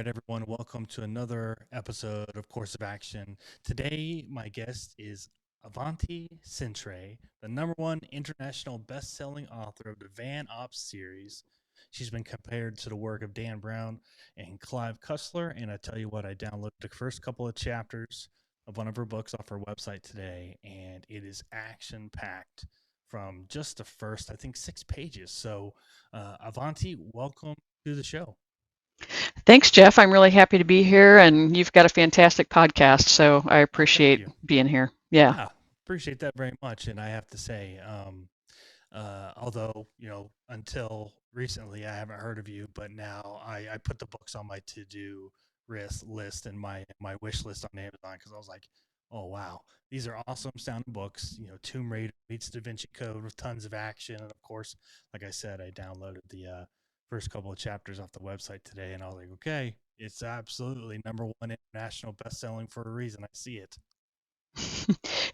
right, everyone. Welcome to another episode of Course of Action. Today, my guest is Avanti Centrae, the number one international best-selling author of the Vanops series. She's been compared to the work of Dan Brown and Clive Cussler, and I tell you what, I downloaded the first couple of chapters of one of her books off her website today, and it is action-packed from just the first, I think, 6 pages. So, Avanti, welcome to the show. Thanks, Jeff. I'm really happy to be here, and you've got a fantastic podcast, so I Oh, thank appreciate you. being here. Yeah. Yeah, appreciate that very much. And I have to say, although until recently I haven't heard of you, but now I put the books on my to-do list and my wish list on Amazon because I was like, oh wow, these are awesome sounding books. Tomb Raider meets Da Vinci Code with tons of action, and of course, like I said, I downloaded the first couple of chapters off the website today, and I was like, okay, it's absolutely number one international best-selling for a reason. I see it.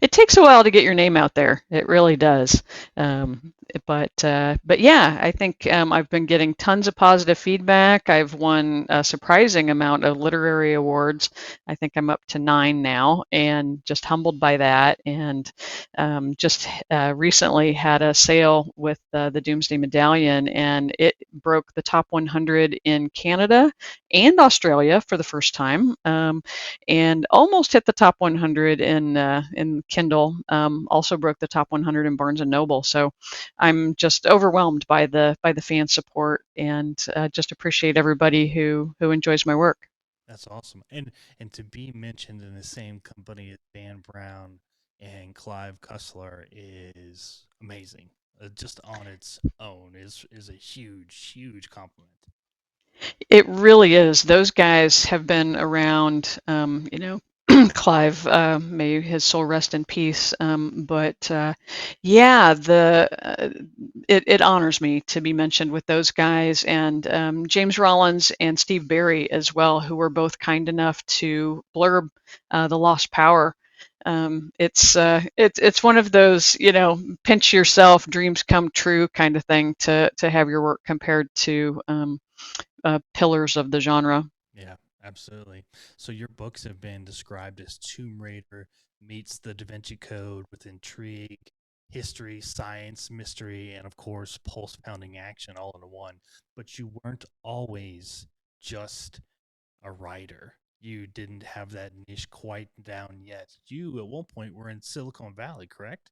It takes a while to get your name out there. It really does. Um, but yeah, I think I've been getting tons of positive feedback. I've won a surprising amount of literary awards. I think I'm up to 9 now, and just humbled by that. And just recently had a sale with the Doomsday Medallion, and it broke the top 100 in Canada and Australia for the first time. And almost hit the top 100 in Kindle. Also broke the top 100 in Barnes and Noble. So I'm just overwhelmed by the fan support, and just appreciate everybody who enjoys my work. That's awesome. And to be mentioned in the same company as Dan Brown and Clive Cussler is amazing. Just on its own is a huge compliment. It really is. Those guys have been around, Clive, may his soul rest in peace. But yeah, it honors me to be mentioned with those guys, and James Rollins and Steve Berry as well, who were both kind enough to blurb The Lost Power. It's one of those, pinch yourself, dreams come true kind of thing to have your work compared to pillars of the genre. Yeah, absolutely. So your books have been described as Tomb Raider meets the Da Vinci Code with intrigue, history, science, mystery, and of course pulse pounding action all in one. But you weren't always just a writer. You didn't have that niche quite down yet. You at one point were in Silicon Valley, correct?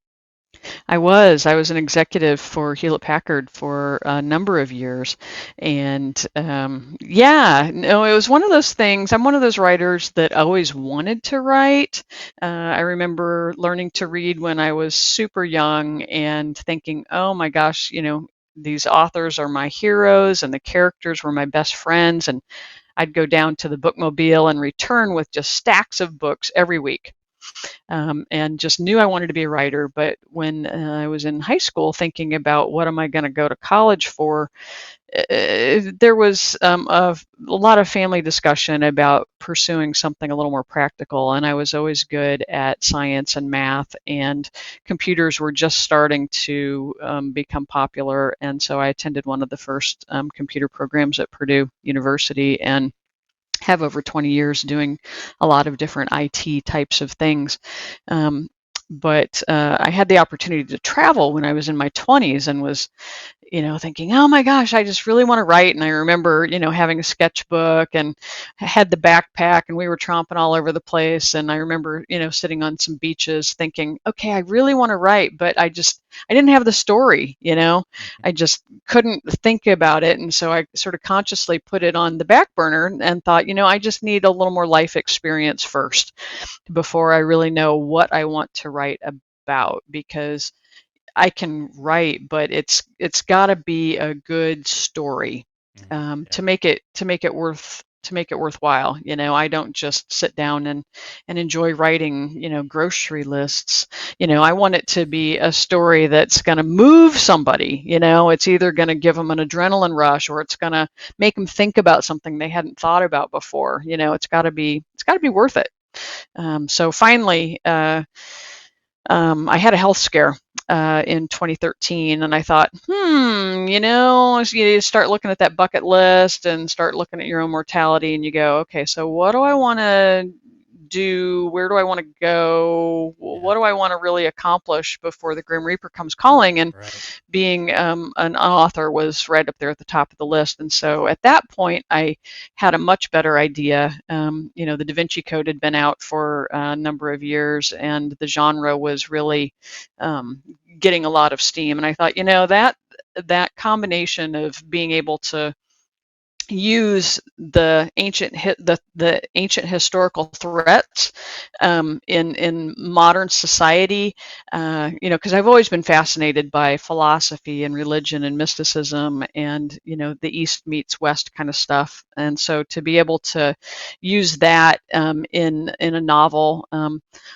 I was an executive for Hewlett Packard for a number of years, and yeah, no, it was one of those things. I'm one of those writers that always wanted to write. I remember learning to read when I was super young and thinking, oh my gosh, these authors are my heroes and the characters were my best friends, and I'd go down to the bookmobile and return with just stacks of books every week, and just knew I wanted to be a writer. But when I was in high school thinking about what am I going to go to college for, there was a lot of family discussion about pursuing something a little more practical. And I was always good at science and math, and computers were just starting to become popular. And so I attended one of the first computer programs at Purdue University, and have over 20 years doing a lot of different IT types of things. Um, but I had the opportunity to travel when I was in my 20s, and was, thinking, oh my gosh, I just really want to write. And I remember, having a sketchbook, and had the backpack, and we were tromping all over the place. And I remember, sitting on some beaches thinking, okay, I really want to write, but I didn't have the story, Mhm. I just couldn't think about it. And so I sort of consciously put it on the back burner and thought, I just need a little more life experience first before I really know what I want to write about, because I can write, but it's got to be a good story, Yeah. to make it worthwhile. I don't just sit down and enjoy writing, grocery lists. I want it to be a story that's going to move somebody. It's either going to give them an adrenaline rush, or it's going to make them think about something they hadn't thought about before. It's got to be worth it. So finally, I had a health scare in 2013, and I thought, as you start looking at that bucket list and start looking at your own mortality, and you go, okay, so what do I want to do? Where do I want to go? Yeah. What do I want to really accomplish before the Grim Reaper comes calling? And Right. being an author was right up there at the top of the list. And so at that point, I had a much better idea. The Da Vinci Code had been out for a number of years, and the genre was really getting a lot of steam. And I thought, that combination of being able to use the ancient historical threats in modern society, because I've always been fascinated by philosophy and religion and mysticism, and the East meets West kind of stuff. And so to be able to use that in a novel,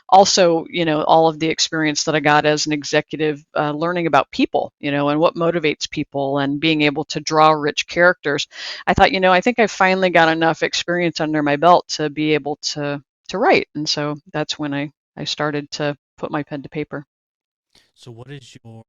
also all of the experience that I got as an executive, learning about people, and what motivates people, and being able to draw rich characters. I thought, I think I finally got enough experience under my belt to be able to write. And so that's when I started to put my pen to paper. So, what is your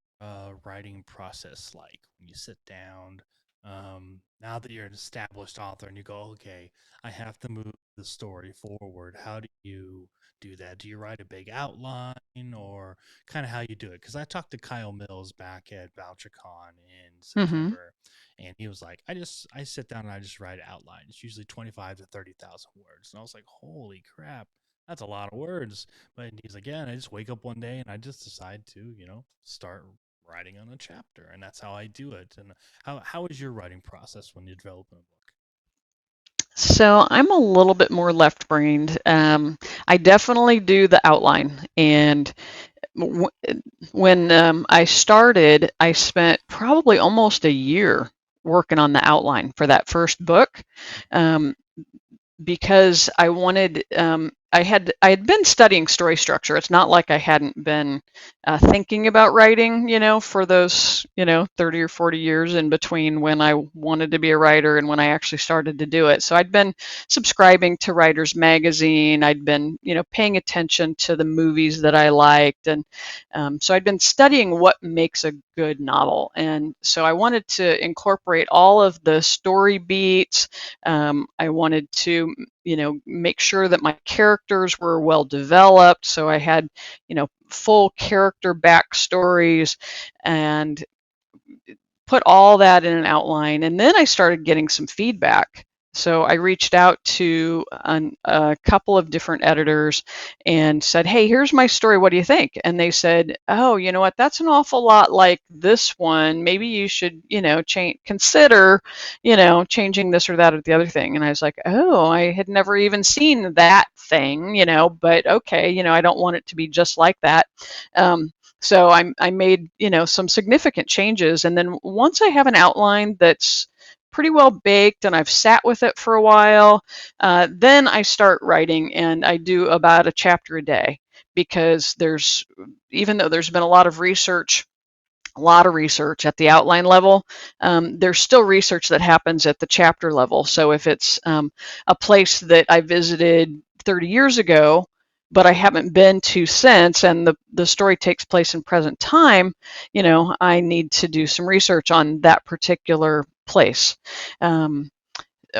writing process like when you sit down? Now that you're an established author and you go, okay, I have to move the story forward. How do you do that? Do you write a big outline, or kind of how you do it? Because I talked to Kyle Mills back at VoucherCon in Hmm. September, and he was like, I sit down and I just write outline. It's usually 25 to 30,000 words, and I was like, holy crap, that's a lot of words. But he's like, yeah, and I just wake up one day and I just decide to, start writing on a chapter, and that's how I do it. And how is your writing process when you're developing a book? So I'm a little bit more left-brained. I definitely do the outline, and w- when I started, I spent probably almost a year working on the outline for that first book. Um, because I wanted, I had been studying story structure. It's not like I hadn't been thinking about writing, for those 30 or 40 years in between when I wanted to be a writer and when I actually started to do it. So I'd been subscribing to Writers Magazine. I'd been paying attention to the movies that I liked, and so I'd been studying what makes a good novel. And so I wanted to incorporate all of the story beats. I wanted to, make sure that my characters were well developed. So I had, full character backstories, and put all that in an outline. And then I started getting some feedback. So I reached out to a couple of different editors and said, hey, here's my story. What do you think? And they said, oh, you know what? That's an awful lot like this one. Maybe you should, consider, changing this or that or the other thing. And I was like, oh, I had never even seen that thing, but okay, I don't want it to be just like that. So I made, some significant changes. And then once I have an outline that's pretty well baked and I've sat with it for a while, then I start writing, and I do about a chapter a day, because even though there's been a lot of research at the outline level, there's still research that happens at the chapter level. So if it's a place that I visited 30 years ago, but I haven't been to since, and the story takes place in present time, I need to do some research on that particular place. Um,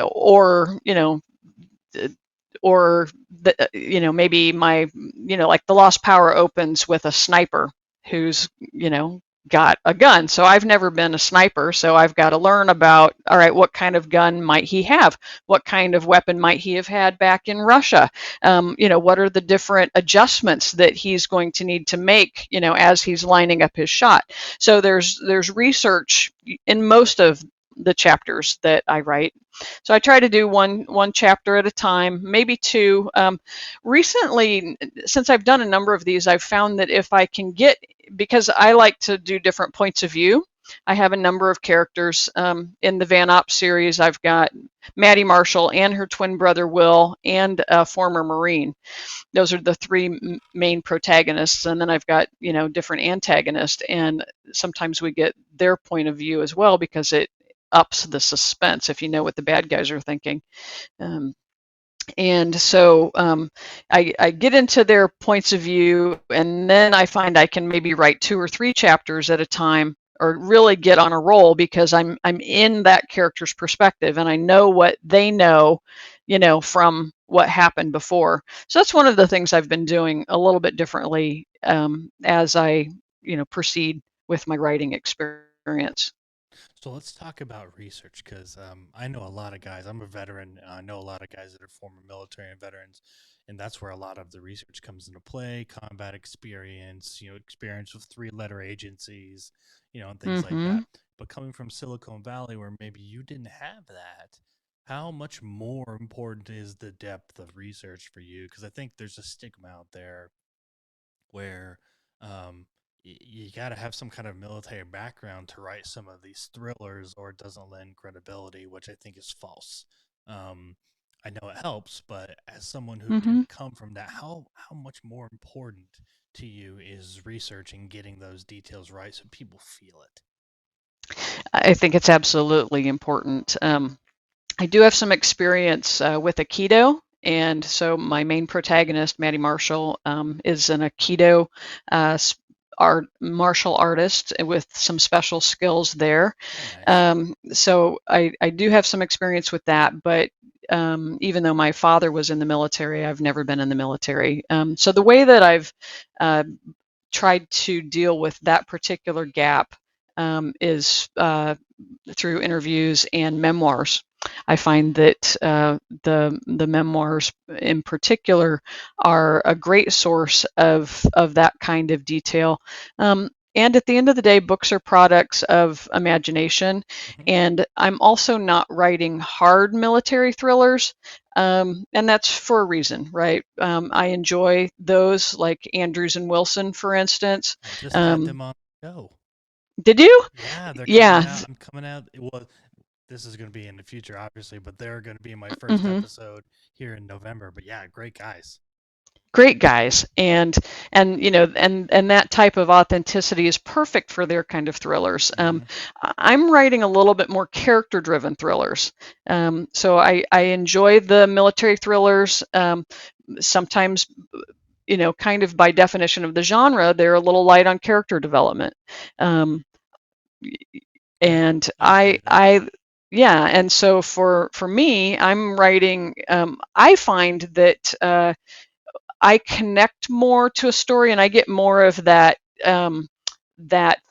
or, maybe like the Lost Power opens with a sniper who's, got a gun. So I've never been a sniper, so I've got to learn about, all right, what kind of gun might he have? What kind of weapon might he have had back in Russia? What are the different adjustments that he's going to need to make, as he's lining up his shot? So there's research in most of the chapters that I write. So I try to do one chapter at a time, maybe two. Recently, since I've done a number of these, I've found that if I can because I like to do different points of view. I have a number of characters in the Vanops series. I've got Maddie Marshall and her twin brother Will, and a former Marine. Those are the three main protagonists, and then I've got different antagonists, and sometimes we get their point of view as well, because it ups the suspense if you know what the bad guys are thinking. Um, And so I get into their points of view, and then I find I can maybe write 2 or 3 chapters at a time, or really get on a roll, because I'm in that character's perspective, and I know what they know, from what happened before. So that's one of the things I've been doing a little bit differently, as I proceed with my writing experience. So let's talk about research because I know a lot of guys. I'm a veteran. I know a lot of guys that are former military and veterans, and that's where a lot of the research comes into play. Combat experience, experience with three-letter agencies, and things like Hmm. that. But coming from Silicon Valley, where maybe you didn't have that, how much more important is the depth of research for you? Because I think there's a stigma out there where um, you got to have some kind of military background to write some of these thrillers, or it doesn't lend credibility, which I think is false. Um, I know it helps, but as someone who Hmm. didn't come from that, how much more important to you is researching, getting those details right so people feel it? I think it's absolutely important. I do have some experience with Aikido, and so my main protagonist, Maddie Marshall, is an Aikido uh, art martial artist with some special skills there. Oh, nice. So I do have some experience with that, but even though my father was in the military, I've never been in the military. So the way that I've uh, tried to deal with that particular gap is through interviews and memoirs. I find that the memoirs in particular are a great source of that kind of detail. And at the end of the day, books are products of imagination. Hmm. And I'm also not writing hard military thrillers. And that's for a reason, right? I enjoy those, like Andrews and Wilson, for instance. I just had Um, them on the show. did you? Yeah, they're coming Yeah. out. I'm coming out. Well, this is going to be in the future, obviously, but they're going to be in my first Hmm. episode here in November. But yeah, great guys. Great guys, and that type of authenticity is perfect for their kind of thrillers. Hmm. I'm writing a little bit more character driven thrillers, so I enjoy the military thrillers. Sometimes, kind of by definition of the genre, they're a little light on character development. um, I and I agree with that. yeah, and so for me, I'm writing, I find that I connect more to a story, and I get more of that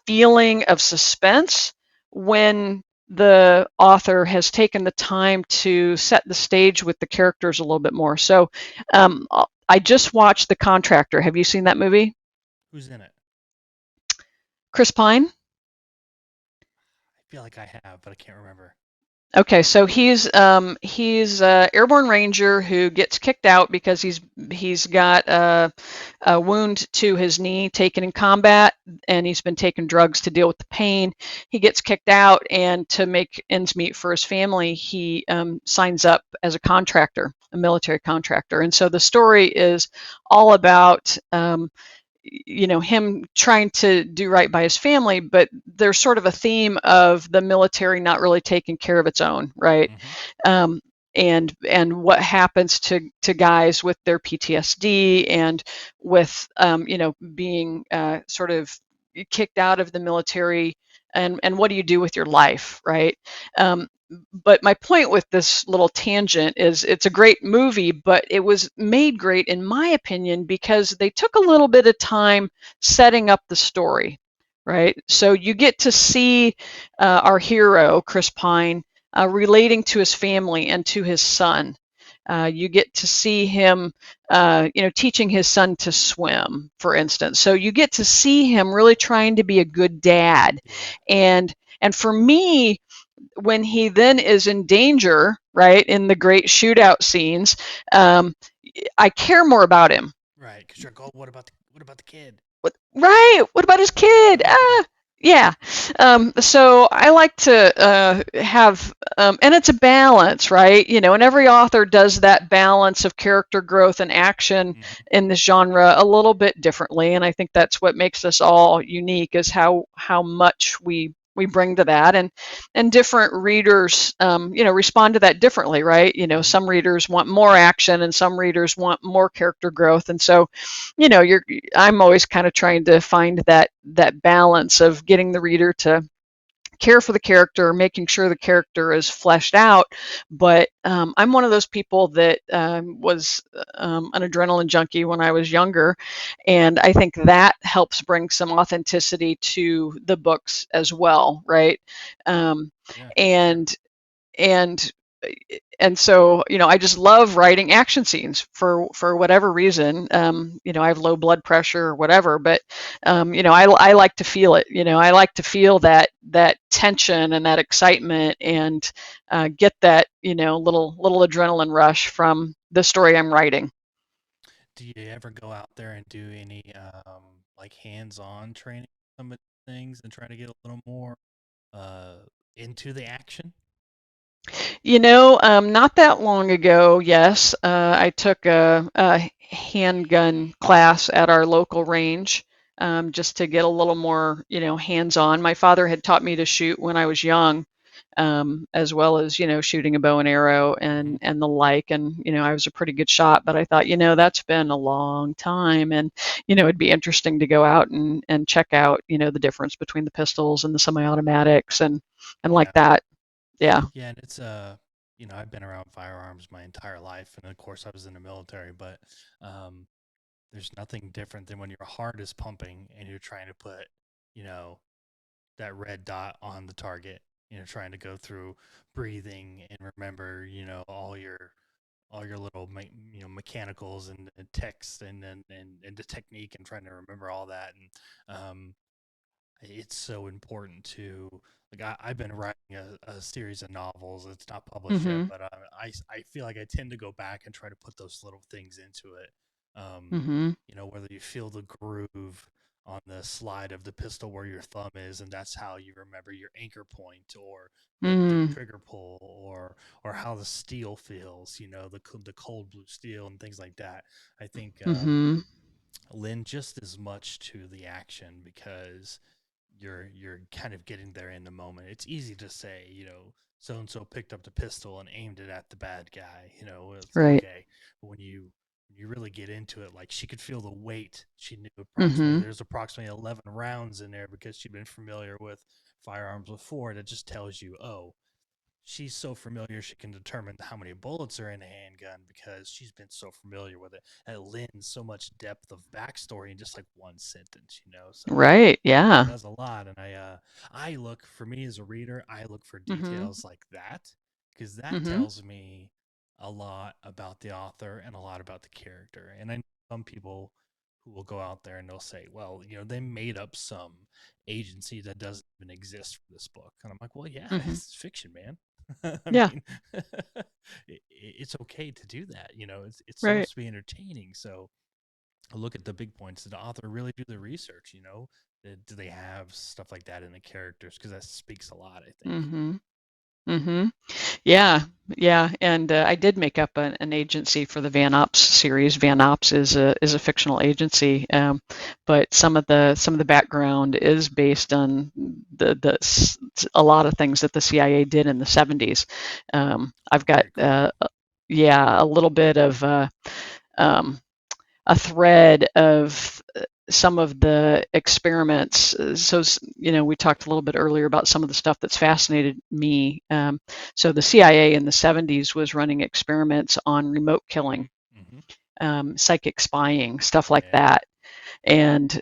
feeling of suspense when the author has taken the time to set the stage with the characters a little bit more. So I just watched The Contractor. Have you seen that movie? Who's in it? Chris Pine? I feel like I have, but I can't remember. Okay, so he's a airborne ranger who gets kicked out because he's got a wound to his knee taken in combat, and he's been taking drugs to deal with the pain. He gets kicked out, and to make ends meet for his family, he signs up as a contractor, a military contractor. And so the story is all about him trying to do right by his family, but there's sort of a theme of the military not really taking care of its own, right? Hmm. um, and what happens to guys with their PTSD, and with being sort of kicked out of the military, and what do you do with your life, right? um, but my point with this little tangent is, it's a great movie, but it was made great, in my opinion, because they took a little bit of time setting up the story, right? So you get to see our hero, Chris Pine, relating to his family and to his son. You get to see him, teaching his son to swim, for instance. So you get to see him really trying to be a good dad. Yeah. And and for me, when he then is in danger, right, in the great shootout scenes, um, I care more about him. Right. Because you're like, oh, what about the kid? Right? What about his kid? Ah, yeah. So I like to have, and it's a balance, right? And every author does that balance of character growth and action Hmm. in this genre a little bit differently, and I think that's what makes us all unique, is how much we we bring to that, and different readers, respond to that differently, right? Hmm. Some readers want more action, and some readers want more character growth, and so, I'm always kind of trying to find that balance of getting the reader to care for the character, making sure the character is fleshed out. But I'm one of those people that was an adrenaline junkie when I was younger, and I think that helps bring some authenticity to the books as well, right? Um, Yeah, for sure. and and and so, I just love writing action scenes for whatever reason. I have low blood pressure or whatever, but I like to feel it. I like to feel that tension and that excitement, and get that little adrenaline rush from the story I'm writing. Do you ever go out there and do any like hands-on training with some of the things and try to get a little more uh into the action? Not that long ago, yes, I took a handgun class at our local range, just to get a little more, hands-on. My father had taught me to shoot when I was young, as well as, shooting a bow and arrow Hmm. and the like. And, I was a pretty good shot, but I thought, that's been a long time. And, it'd be interesting to go out and check out, the difference between the pistols and the semi-automatics and like Yeah. that. Yeah. Yeah, and it's I've been around firearms my entire life, and of course I was in the military, but um there's nothing different than when your heart is pumping and you're trying to put, you know, that red dot on the target, trying to go through breathing and remember, all your little mechanicals and text and the technique, and trying to remember all that. And it's so important to, like, I've been writing a series of novels. It's not published yet, Mm-hmm. but I feel like I tend to go back and try to put those little things into it. um, Mm-hmm. Whether you feel the groove on the slide of the pistol where your thumb is, and that's how you remember your anchor point, or the Mm, trigger pull, or how the steel feels, the cold blue steel and things like that. I think mhm. lend just as much to the action, because you're kind of getting there in the moment. It's easy to say, so and so picked up the pistol and aimed it at the bad guy. It's Right. okay. But when you really get into it, like, she could feel the weight. She knew approximately Mhm. there's approximately 11 rounds in there because she'd been familiar with firearms before. That just tells you, oh, she's so familiar she can determine how many bullets are in a handgun because she's been so familiar with it. And it lends so much depth of backstory in just like one sentence. So Right. it Yeah. does a lot. And I look, for me as a reader, I look for Mhm. details like that, because that Mhm. tells me a lot about the author and a lot about the character. And I know some people who will go out there and they'll say, well, they made up some agency that doesn't even exist for this book. And I'm like, well, yeah, Mhm. it's fiction, man. I Yeah. mean, it's okay to do that. It's Right. supposed to be entertaining. So look at the big points. Did the author really do the research? Do they have stuff like that in the characters? Because that speaks a lot, I think. Mhm. Mhm. Yeah. Yeah. And I did make up an agency for the Vanops series. Vanops is a fictional agency, but some of the background is based on a lot of things that the CIA did in the 70s. I've got Very cool. yeah, a little bit of um, a thread of some of the experiments. So, we talked a little bit earlier about some of the stuff that's fascinated me. So, the CIA in the 70s was running experiments on remote killing, Hmm. psychic spying, stuff like Yeah. that, and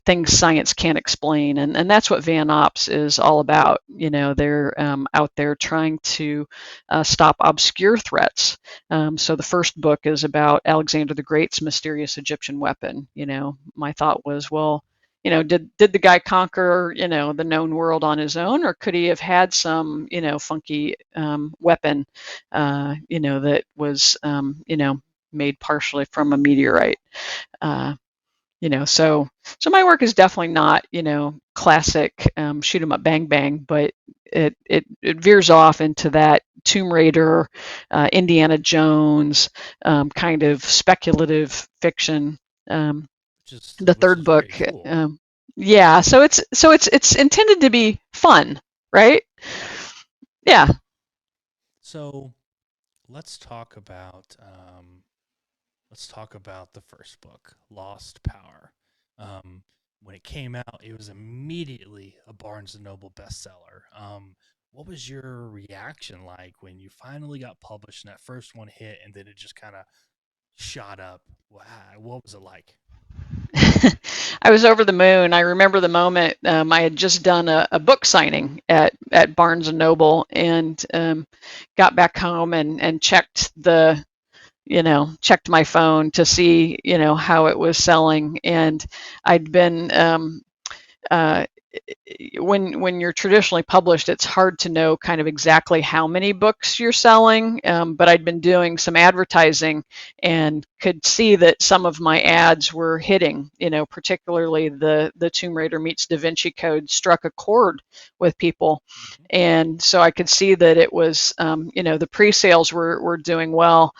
things science can't explain. And that's what Vanops is all about. They're out there trying to stop obscure threats. So the first book is about Alexander the Great's mysterious Egyptian weapon. My thought was, well, did the guy conquer, the known world on his own, or could he have had some, funky weapon, that was, made partially from a meteorite? Uh, so my work is definitely not, classic shoot 'em up bang bang, but it veers off into that Tomb Raider, Indiana Jones, kind of speculative fiction. Um, the Which is third very book, cool. Yeah, so it's intended to be fun, right? Yeah. Yeah. So let's talk about the first book, Lost Power. Um, when it came out, it was immediately a Barnes and Noble bestseller. What was your reaction like when you finally got published and that first one hit, and then it just kind of shot up? Wow, what was it like? I was over the moon. I remember the moment I had just done a book signing at Barnes and Noble, and got back home and checked checked my phone to see how it was selling, and I'd been uh, when you're traditionally published, it's hard to know kind of exactly how many books you're selling. But I'd been doing some advertising and could see that some of my ads were hitting. Particularly the Tomb Raider meets Da Vinci Code struck a chord with people, Mm-hmm. and so I could see that it was the pre-sales were doing well.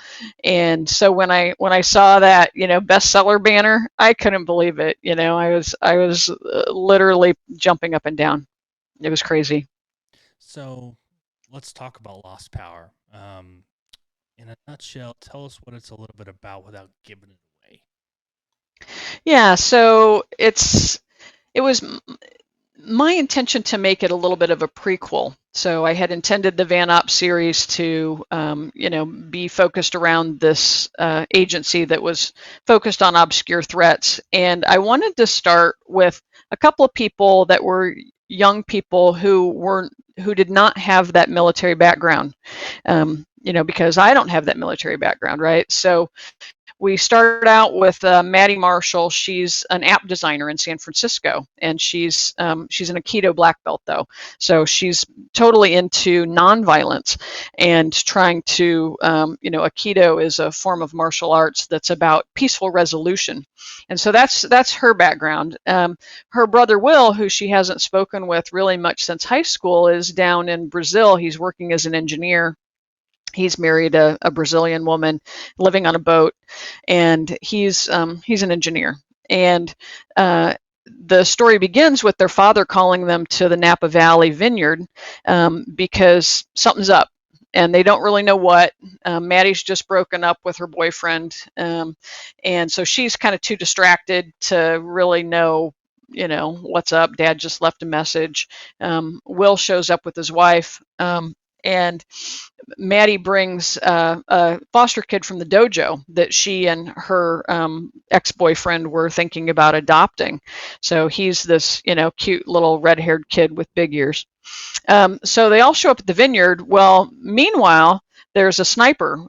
And so when I saw that bestseller banner, I couldn't believe it. I was literally jumping up and down. It was crazy. So let's talk about Lost Power. In a nutshell, tell us what it's a little bit about without giving it away. Yeah, so it was my intention to make it a little bit of a prequel. So I had intended the Vanops series to, be focused around this agency that was focused on obscure threats, and I wanted to start with a couple of people that were young people who did not have that military background. Because I don't have that military background, right? So we started out with Maddie Marshall. She's an app designer in San Francisco, and she's an Aikido black belt though, so she's totally into nonviolence and trying to Aikido is a form of martial arts that's about peaceful resolution, and so that's her background. Her brother Will, who she hasn't spoken with really much since high school, is down in Brazil. He's working as an engineer. He's married a Brazilian woman, living on a boat, and he's an engineer. And the story begins with their father calling them to the Napa Valley vineyard because something's up, and they don't really know what. Maddie's just broken up with her boyfriend, and so she's kind of too distracted to really know what's up. Dad just left a message. Will shows up with his wife, and Maddie brings a foster kid from the dojo that she and her ex-boyfriend were thinking about adopting. So he's this, cute little red-haired kid with big ears. So they all show up at the vineyard. Well, meanwhile, there's a sniper.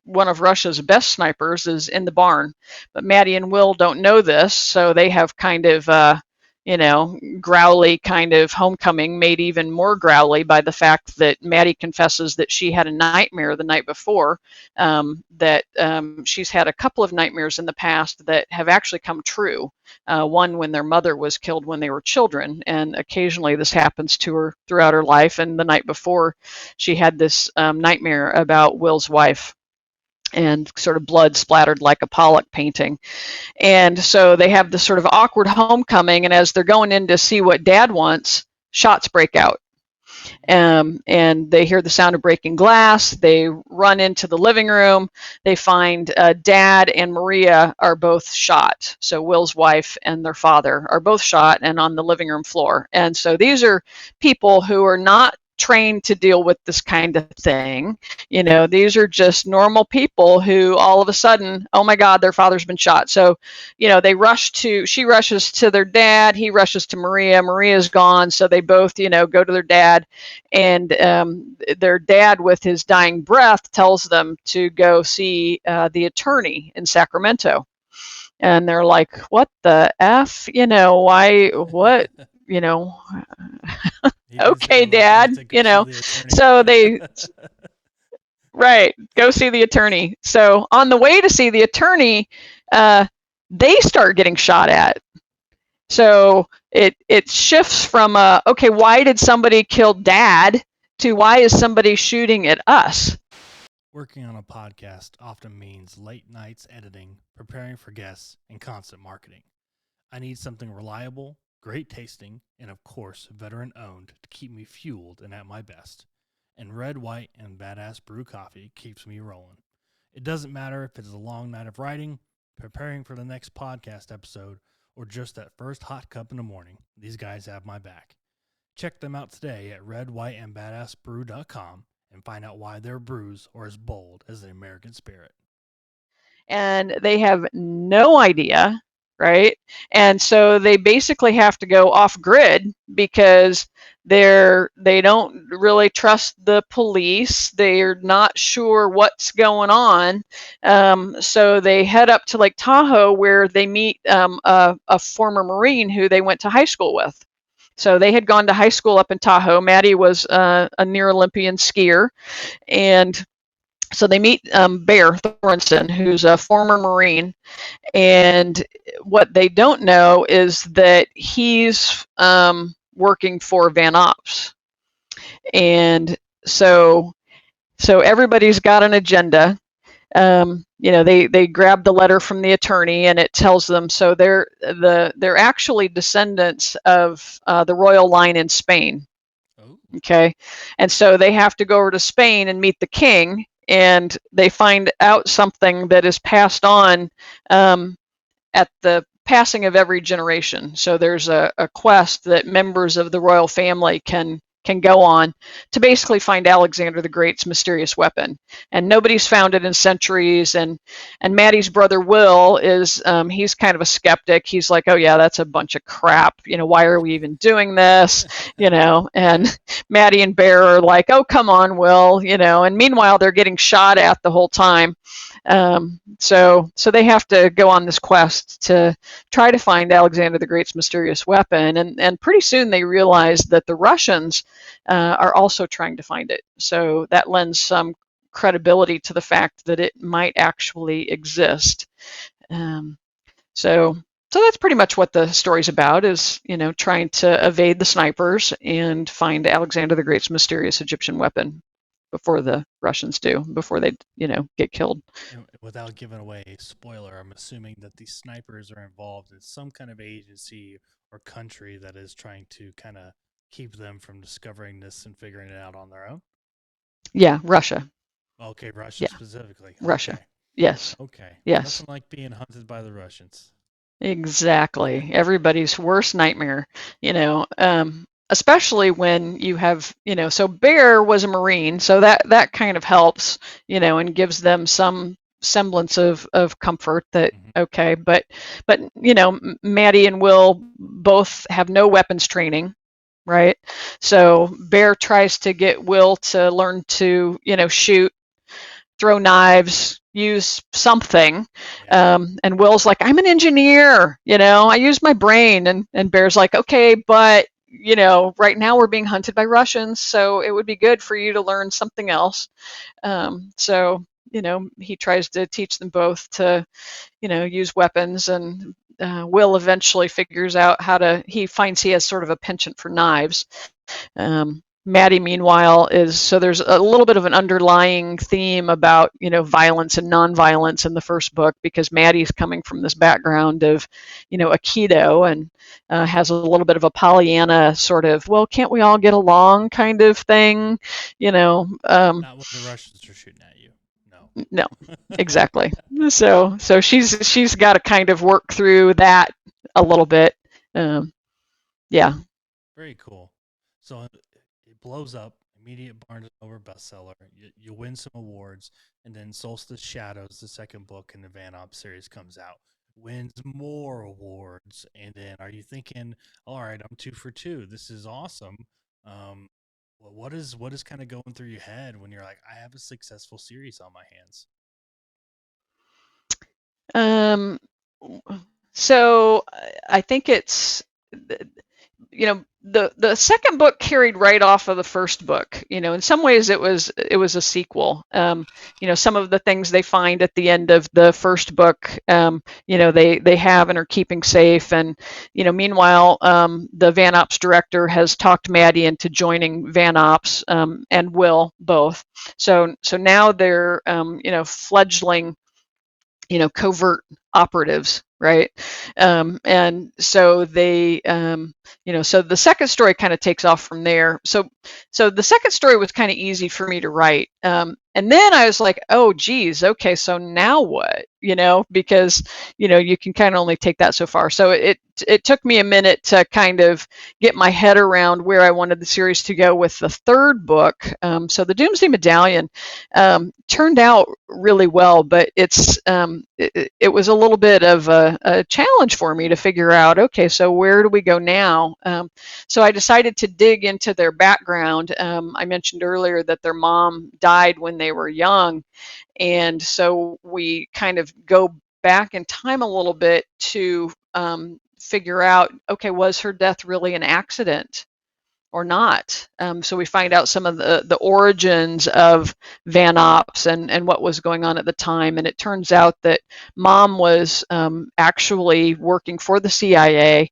One of Russia's best snipers is in the barn, but Maddie and Will don't know this, so they have kind of growly kind of homecoming, made even more growly by the fact that Maddie confesses that she had a nightmare the night before, that she's had a couple of nightmares in the past that have actually come true. One when their mother was killed when they were children, and occasionally this happens to her throughout her life. And the night before, she had this nightmare about Will's wife, and sort of blood splattered like a Pollock painting. And so they have this sort of awkward homecoming, and as they're going in to see what dad wants, shots break out. And they hear the sound of breaking glass. They run into the living room. They find Dad and Maria are both shot. So Will's wife and their father are both shot and on the living room floor. And so these are people who are not trained to deal with this kind of thing. These are just normal people who all of a sudden, oh my God, their father's been shot. So, she rushes to their dad, he rushes to Maria. Maria's gone. So they both, go to their dad, and their dad, with his dying breath, tells them to go see the attorney in Sacramento. And they're like, what the F? Why, what? You know, He basically okay, got left there Dad, to go see the attorney. So right, go see the attorney. So on the way to see the attorney, uh, they start getting shot at. So it shifts from okay, why did somebody kill Dad, to why is somebody shooting at us? Working on a podcast often means late nights editing, preparing for guests, and constant marketing. I need something reliable, great tasting, and of course, veteran owned to keep me fueled and at my best. And red, white, and badass brew coffee keeps me rolling. It doesn't matter if it is a long night of writing, preparing for the next podcast episode, or just that first hot cup in the morning. These guys have my back. Check them out today at redwhiteandbadassbrew.com and find out why their brews are as bold as the American spirit. And they have no idea, right? And so they basically have to go off grid because they don't really trust the police. They're not sure what's going on. So they head up to Lake Tahoe where they meet a former Marine who they went to high school with. So they had gone to high school up in Tahoe. Maddie was a near Olympian skier, and so they meet Bear Thorenson, who's a former Marine, and what they don't know is that he's working for Vanops, and so everybody's got an agenda. They grab the letter from the attorney, and it tells them so they're actually descendants of the royal line in Spain. Oh. Okay, and so they have to go over to Spain and meet the king, and they find out something that is passed on at the passing of every generation. So there's a quest that members of the royal family can go on to basically find Alexander the Great's mysterious weapon. And nobody's found it in centuries. And Maddie's brother Will is he's kind of a skeptic. He's like, oh yeah, that's a bunch of crap. Why are we even doing this? And Maddie and Bear are like, oh, come on, Will, and meanwhile they're getting shot at the whole time. So they have to go on this quest to try to find Alexander the Great's mysterious weapon, and pretty soon they realize that the Russians are also trying to find it. So that lends some credibility to the fact that it might actually exist. So that's pretty much what the story's about, is trying to evade the snipers and find Alexander the Great's mysterious Egyptian weapon before the Russians do, before they, get killed. And without giving away a spoiler, I'm assuming that these snipers are involved in some kind of agency or country that is trying to kind of keep them from discovering this and figuring it out on their own. Yeah, Russia. Okay, Russia Yeah. specifically. Russia. Okay. Yes. Okay. Yes. Nothing like being hunted by the Russians. Exactly. Everybody's worst nightmare, especially when you have, so Bear was a Marine, so that kind of helps, and gives them some semblance of comfort that, okay, but Maddie and Will both have no weapons training, right? So Bear tries to get Will to learn to, shoot, throw knives, use something. Yeah. And Will's like, I'm an engineer, I use my brain. And Bear's like, okay, but, right now we're being hunted by Russians, so it would be good for you to learn something else. So, he tries to teach them both to, use weapons, and Will eventually figures out he finds he has sort of a penchant for knives. Maddie, meanwhile, so there's a little bit of an underlying theme about, violence and nonviolence in the first book, because Maddie's coming from this background of, Aikido, and has a little bit of a Pollyanna sort of, well, can't we all get along kind of thing, Not when the Russians are shooting at you. No. No, exactly. So she's got to kind of work through that a little bit. Yeah. Very cool. So it blows up. Immediate Barnes & Noble bestseller. You win some awards, and then Solstice Shadows, the second book in the Vanops series, comes out, wins more awards, and then are you thinking, all right, I'm 2 for 2. This is awesome. What is kind of going through your head when you're like, I have a successful series on my hands? So I think it's, the second book carried right off of the first book. In some ways it was a sequel. Some of the things they find at the end of the first book, they have and are keeping safe. And, meanwhile, the Vanops director has talked Maddie into joining Vanops, and Will both. So now they're, fledgling, covert operatives, right? And so they, so the second story kind of takes off from there. So the second story was kind of easy for me to write. And then I was like, oh, geez, okay, so now what? Because you can kind of only take that so far. So it took me a minute to kind of get my head around where I wanted the series to go with the third book. So the Doomsday Medallion turned out really well, but it was a little bit of a challenge for me to figure out, okay, so where do we go now? So I decided to dig into their background. I mentioned earlier that their mom died when they were young, and so we kind of go back in time a little bit to figure out, okay, was her death really an accident or not? So we find out some of the origins of Vanops and what was going on at the time. And it turns out that mom was actually working for the CIA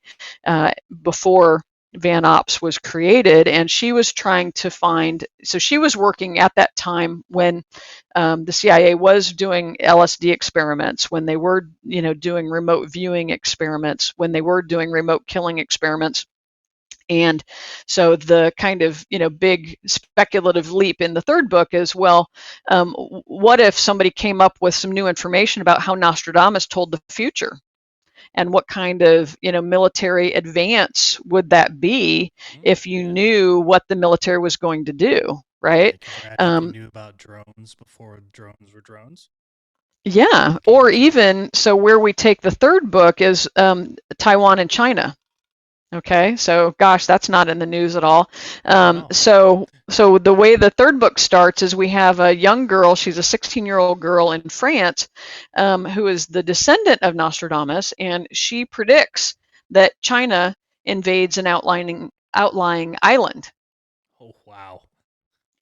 before Vanops was created, and she was trying to find, so she was working at that time when the CIA was doing LSD experiments, when they were doing remote viewing experiments, when they were doing remote killing experiments. And so the kind of big speculative leap in the third book is, well, what if somebody came up with some new information about how Nostradamus told the future? And what kind of military advance would that be if you knew what the military was going to do, right? Like if you knew about drones before drones were drones. Yeah, or even, so where we take the third book is Taiwan and China. Okay, so gosh, that's not in the news at all. So the way the third book starts is we have a young girl. She's a 16-year-old girl in France who is the descendant of Nostradamus, and she predicts that China invades an outlying island. Oh, wow.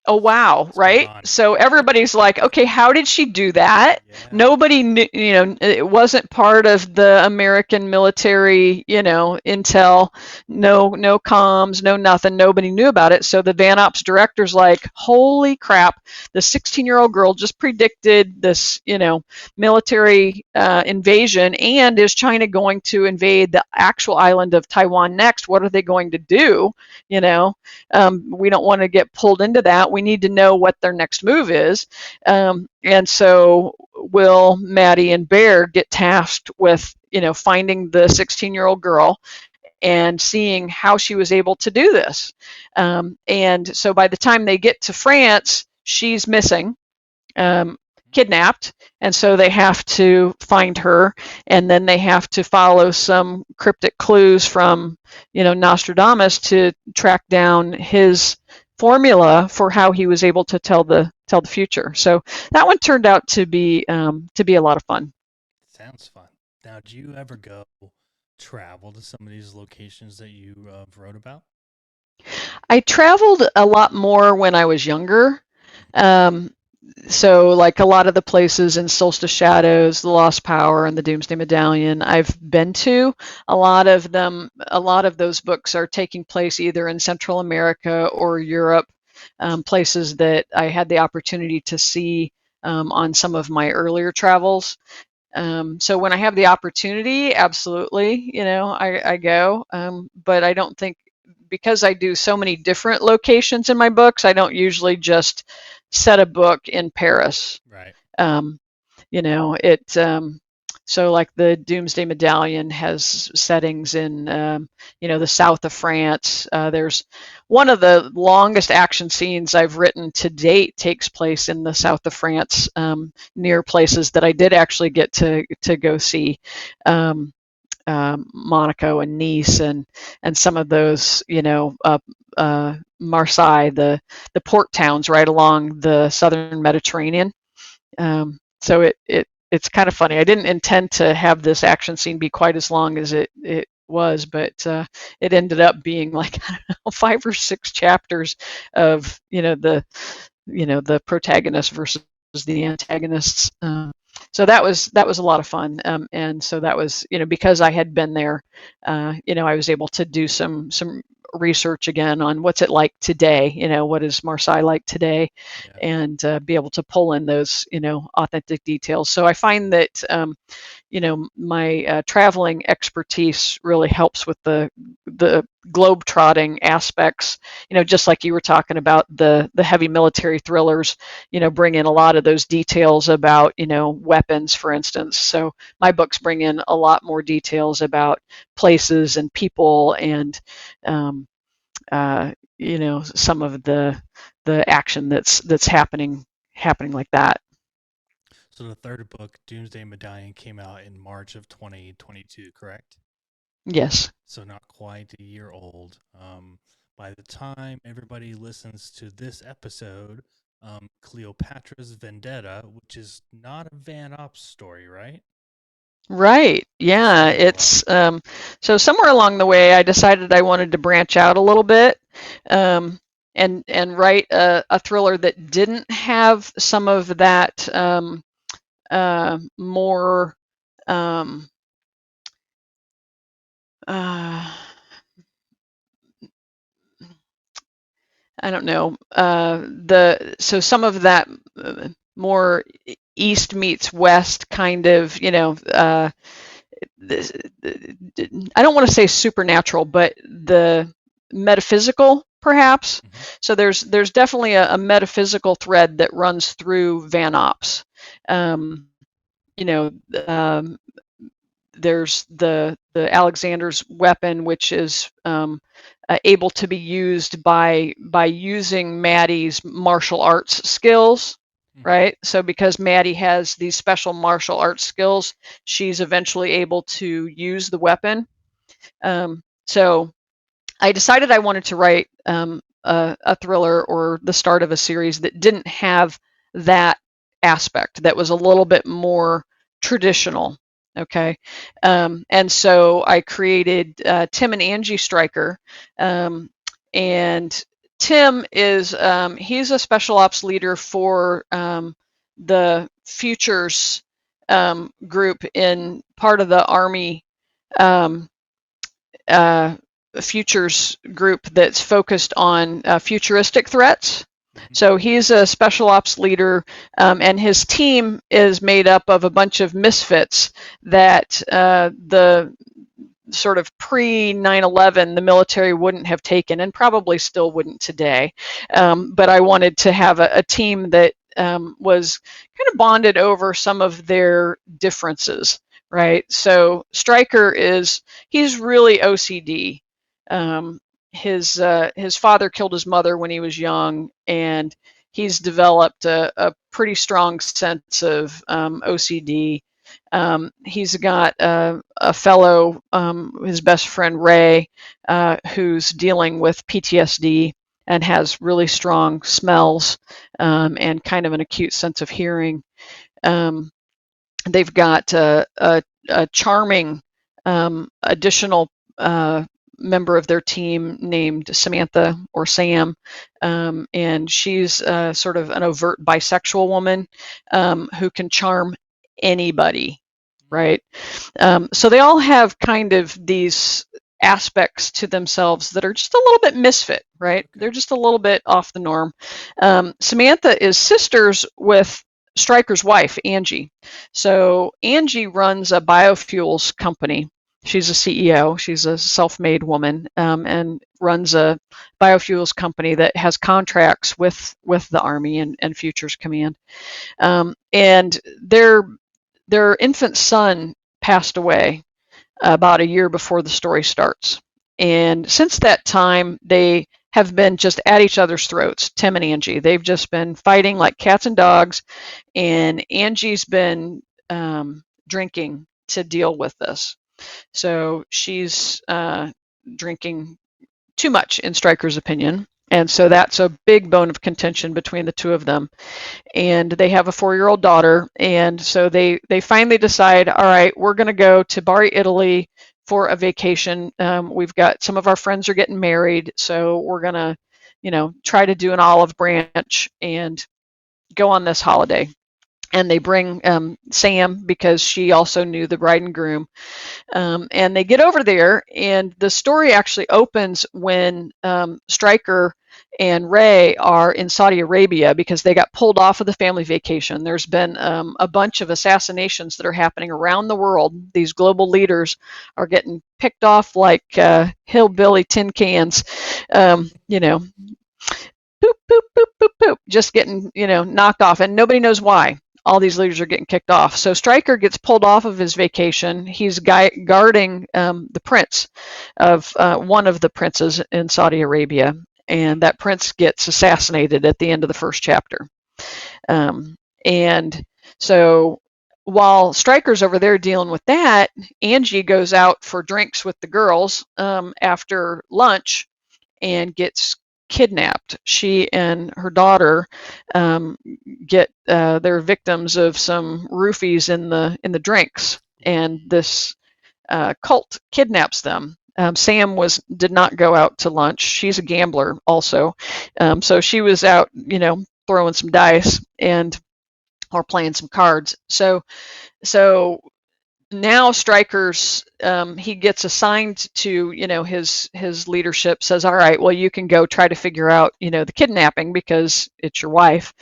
Oh, wow, right? So everybody's like, okay, how did she do that? Yeah. Nobody knew, it wasn't part of the American military, intel, no comms, no nothing. Nobody knew about it. So the Vanops director's like, holy crap, the 16-year-old girl just predicted this, military invasion, and is China going to invade the actual island of Taiwan next? What are they going to do? We don't want to get pulled into that. We need to know what their next move is. And so Will, Maddie, and Bear get tasked with, finding the 16-year-old girl and seeing how she was able to do this. And so by the time they get to France, she's missing, kidnapped, and so they have to find her, and then they have to follow some cryptic clues from Nostradamus to track down his formula for how he was able to tell the future. So that one turned out to be a lot of fun. Sounds fun. Now, do you ever go travel to some of these locations that you wrote about? I traveled a lot more when I was younger. So like a lot of the places in Solstice Shadows, the Lost Power, and the Doomsday Medallion I've been to. A lot of those books are taking place either in Central America or Europe, places that I had the opportunity to see on some of my earlier travels. So when I have the opportunity, absolutely, I go. But I don't think, because I do so many different locations in my books, I don't usually just set a book in Paris. Right. So like the Doomsday Medallion has settings in, the south of France. There's one of the longest action scenes I've written to date takes place in the south of France, near places that I did actually get to go see. Monaco and Nice and some of those, Marseille, the port towns right along the southern Mediterranean. So it's kind of funny. I didn't intend to have this action scene be quite as long as it was, but it ended up being like, I don't know, 5 or 6 chapters of the protagonist versus the antagonists. So that was a lot of fun, and so that was, because I had been there, I was able to do some research again on what's it like today, what is Marseille like today, and be able to pull in those authentic details. So I find that my traveling expertise really helps with the globe trotting aspects. Just like you were talking about the heavy military thrillers, bring in a lot of those details about weapons, for instance. So my books bring in a lot more details about places and people and some of the action that's happening like that. So the third book, Doomsday Medallion, came out in March of 2022, correct? Yes. So not quite a year old. By the time everybody listens to this episode, Cleopatra's Vendetta, which is not a Van Ops story, right? Right. It's a Yeah. standalone. It's so somewhere along the way, I decided I wanted to branch out a little bit, um, and write a thriller that didn't have some of that more um, uh, I don't know, the so some of that more east meets west kind of, this, I don't want to say supernatural, but the metaphysical, perhaps. Mm-hmm. So there's definitely a metaphysical thread that runs through Vanops. Um, you know, um, there's the Alexander's weapon, which is able to be used by using Maddie's martial arts skills, Mm-hmm. right? So because Maddie has these special martial arts skills, she's eventually able to use the weapon. So I decided I wanted to write a thriller or the start of a series that didn't have that aspect, that was a little bit more traditional. Okay. And so I created Tim and Angie Stryker. And Tim is, he's a special ops leader for the Futures group in part of the Army. Um, uh, Futures group that's focused on futuristic threats. Mm-hmm. So he's a special ops leader, and his team is made up of a bunch of misfits that the sort of pre 9/11 the military wouldn't have taken, and probably still wouldn't today. But I wanted to have a team that was kind of bonded over some of their differences, right? So Stryker he's really OCD. Um, his father killed his mother when he was young, and he's developed a pretty strong sense of OCD. He's got a fellow, his best friend Ray, who's dealing with PTSD and has really strong smells, and kind of an acute sense of hearing. Um, they've got a charming additional member of their team named Samantha, or Sam, and she's sort of an overt bisexual woman who can charm anybody, right? So they all have kind of these aspects to themselves that are just a little bit misfit, right? Okay. They're just a little bit off the norm. Samantha is sisters with Stryker's wife, Angie. So Angie runs a biofuels company. She's a CEO. She's a self-made woman, and runs a biofuels company that has contracts with the Army and Futures Command. And their infant son passed away about a year before the story starts. And since that time, they have been just at each other's throats, Tim and Angie. They've just been fighting like cats and dogs, and Angie's been drinking to deal with this. So she's drinking too much, in Stryker's opinion. And so that's a big bone of contention between the two of them. And they have a 4-year-old daughter. And so they finally decide, all right, we're going to go to Bari, Italy for a vacation. We've got some of our friends are getting married. So we're going to, try to do an olive branch and go on this holiday. and they bring Sam because she also knew the bride and groom. And they get over there, and the story actually opens when Stryker and Ray are in Saudi Arabia because they got pulled off of the family vacation. There's been a bunch of assassinations that are happening around the world. These global leaders are getting picked off like hillbilly tin cans, you know, poop, poop, poop, poop, poop, just getting, knocked off, and nobody knows why. All these leaders are getting kicked off. So Stryker gets pulled off of his vacation. He's guarding the prince of one of the princes in Saudi Arabia, and that prince gets assassinated at the end of the first chapter. And so while Stryker's over there dealing with that, Angie goes out for drinks with the girls after lunch and gets kidnapped. She and her daughter get they're victims of some roofies in the drinks, and this cult kidnaps them. Sam did not go out to lunch. She's a gambler also, so she was out, throwing some dice and or playing some cards. So now Stryker's he gets assigned to his leadership says, all right, well, you can go try to figure out the kidnapping because it's your wife.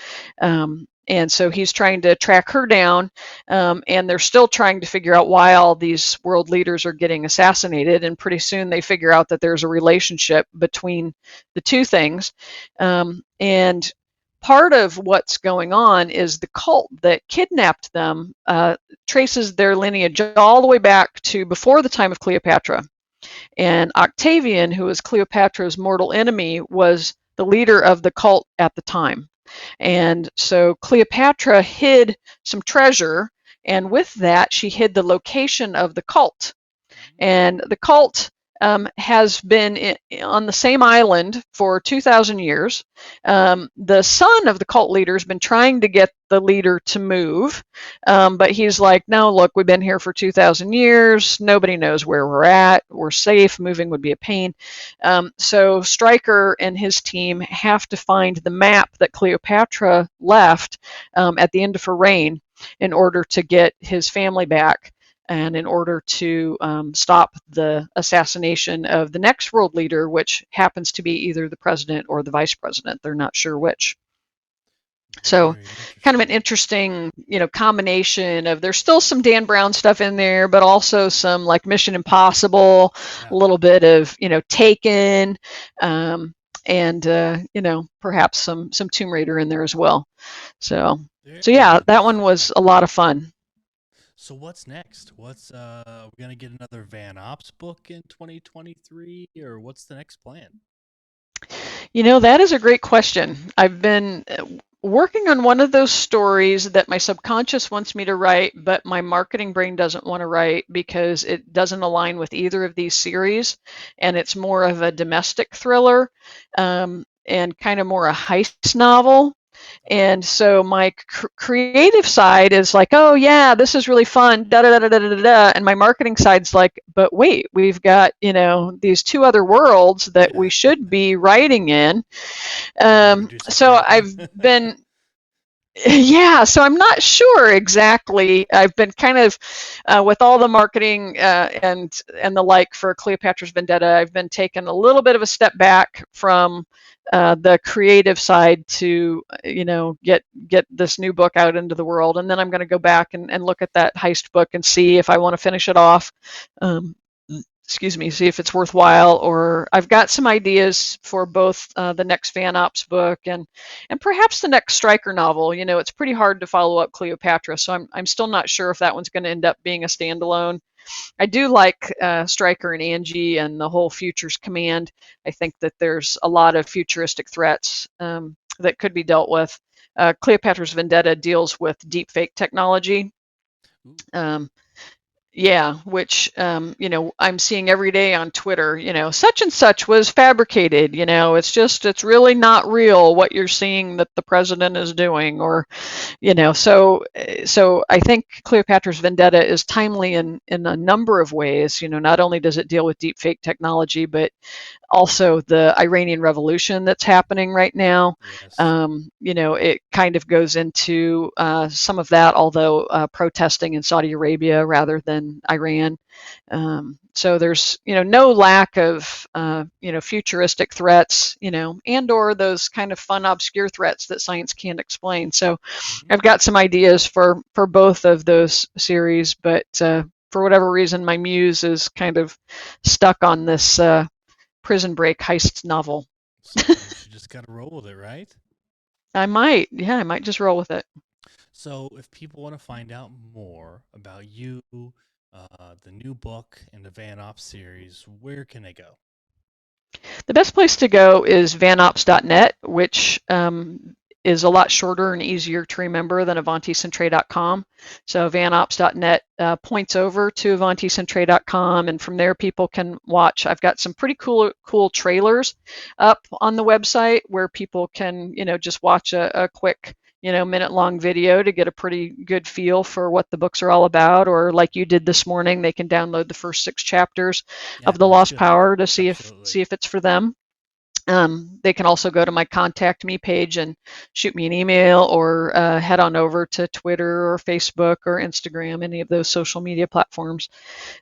And so he's trying to track her down, and they're still trying to figure out why all these world leaders are getting assassinated, and pretty soon they figure out that there's a relationship between the two things. And part of what's going on is the cult that kidnapped them traces their lineage all the way back to before the time of Cleopatra. And Octavian, who was Cleopatra's mortal enemy, was the leader of the cult at the time. And so Cleopatra hid some treasure, and with that, she hid the location of the cult. And the cult has been on the same island for 2,000 years. The son of the cult leader has been trying to get the leader to move, but he's like, no, look, we've been here for 2,000 years. Nobody knows where we're at. We're safe. Moving would be a pain. So Stryker and his team have to find the map that Cleopatra left at the end of her reign in order to get his family back, and in order to stop the assassination of the next world leader, which happens to be either the president or the vice president. They're not sure which. So kind of an interesting, combination of, there's still some Dan Brown stuff in there, but also some like Mission Impossible, a little bit of, Taken, and perhaps some Tomb Raider in there as well. So yeah, that one was a lot of fun. So what's next? What's we gonna get another Vanops book in 2023, or what's the next plan? That is a great question. I've been working on one of those stories that my subconscious wants me to write, but my marketing brain doesn't want to write because it doesn't align with either of these series, and it's more of a domestic thriller, and kind of more a heist novel. And so my creative side is like, oh yeah, this is really fun, da da da da da da. And my marketing side's like, but wait, we've got these two other worlds that we should be writing in. So I've been, yeah. So I'm not sure exactly. I've been kind of with all the marketing and the like for Cleopatra's Vendetta. I've been taking a little bit of a step back from the creative side to get this new book out into the world, and then I'm going to go back and look at that heist book and see if I want to finish it off. See if it's worthwhile, or I've got some ideas for both the next Vanops book and perhaps the next Stryker novel. It's pretty hard to follow up Cleopatra, so I'm still not sure if that one's going to end up being a standalone. I do like Stryker and Angie and the whole Futures Command. I think that there's a lot of futuristic threats that could be dealt with. Cleopatra's Vendetta deals with deepfake technology. Yeah, which I'm seeing every day on Twitter, such and such was fabricated, it's really not real what you're seeing that the president is doing, or so I think Cleopatra's Vendetta is timely in a number of ways. Not only does it deal with deep fake technology, but also the Iranian Revolution that's happening right now. Yes. It kind of goes into some of that, although protesting in Saudi Arabia rather than Iran. So there's no lack of futuristic threats, and or those kind of fun obscure threats that science can't explain. So Hmm. I've got some ideas for both of those series, but for whatever reason, my muse is kind of stuck on this Prison Break heist novel. Sometimes you just got to roll with it, right? I might just roll with it. So, if people want to find out more about you, the new book, and the Vanops series, where can they go? The best place to go is vanops.net, which is a lot shorter and easier to remember than avanticentrae.com. So vanops.net points over to avanticentrae.com, and from there people can watch. I've got some pretty cool trailers up on the website where people can, just watch a quick minute long video to get a pretty good feel for what the books are all about, or like you did this morning, they can download the first 6 chapters Yeah, of the that's Lost good. Power to see if Absolutely. see if it's for them. They can also go to my contact me page and shoot me an email, or head on over to Twitter or Facebook or Instagram, any of those social media platforms.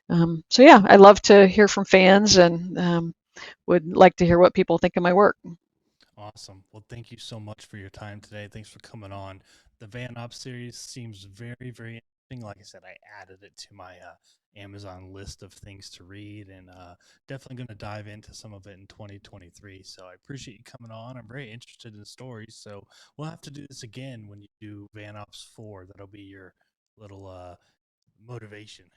So yeah, I love to hear from fans, and would like to hear what people think of my work. Awesome. Well, thank you so much for your time today. Thanks for coming on. The Van Op series seems very, very interesting. Like I said, I added it to my Amazon list of things to read, and definitely going to dive into some of it in 2023. So I appreciate you coming on. I'm very interested in stories. So we'll have to do this again when you do Van Ops 4. That'll be your little motivation.